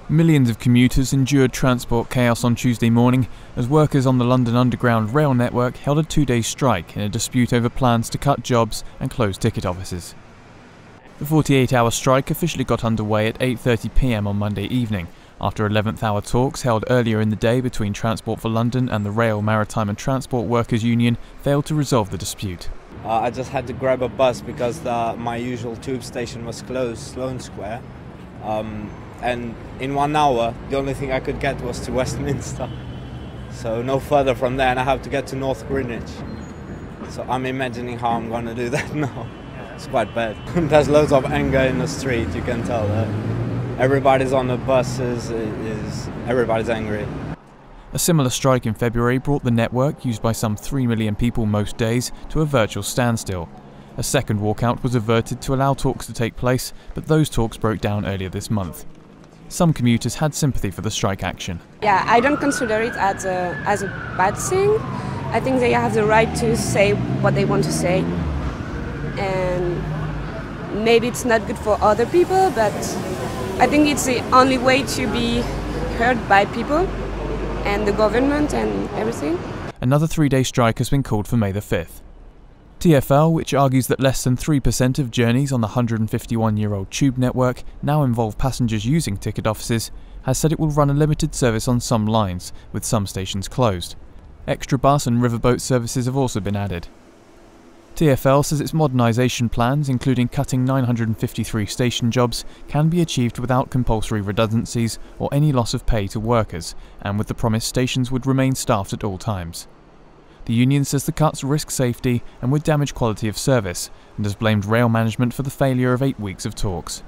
Millions of commuters endured transport chaos on Tuesday morning as workers on the London Underground rail network held a two-day strike in a dispute over plans to cut jobs and close ticket offices. The 48-hour strike officially got underway at 8:30 p.m. on Monday evening, after 11th-hour talks held earlier in the day between Transport for London and the Rail, Maritime and Transport Workers Union failed to resolve the dispute. I just had to grab a bus because my usual tube station was closed, Sloane Square. And in 1 hour, the only thing I could get was to Westminster. So no further from there, and I have to get to North Greenwich. So I'm imagining how I'm going to do that now. It's quite bad. There's loads of anger in the street, you can tell. Everybody's on the buses, everybody's angry. A similar strike in February brought the network, used by some 3 million people most days, to a virtual standstill. A second walkout was averted to allow talks to take place, but those talks broke down earlier this month. Some commuters had sympathy for the strike action. Yeah, I don't consider it as a bad thing. I think they have the right to say what they want to say. And maybe it's not good for other people, but I think it's the only way to be heard by people and the government and everything. Another 3-day strike has been called for May the 5th. TfL, which argues that less than 3% of journeys on the 151-year-old tube network now involve passengers using ticket offices, has said it will run a limited service on some lines, with some stations closed. Extra bus and riverboat services have also been added. TfL says its modernisation plans, including cutting 953 station jobs, can be achieved without compulsory redundancies or any loss of pay to workers, and with the promise stations would remain staffed at all times. The union says the cuts risk safety and would damage quality of service, and has blamed rail management for the failure of 8 weeks of talks.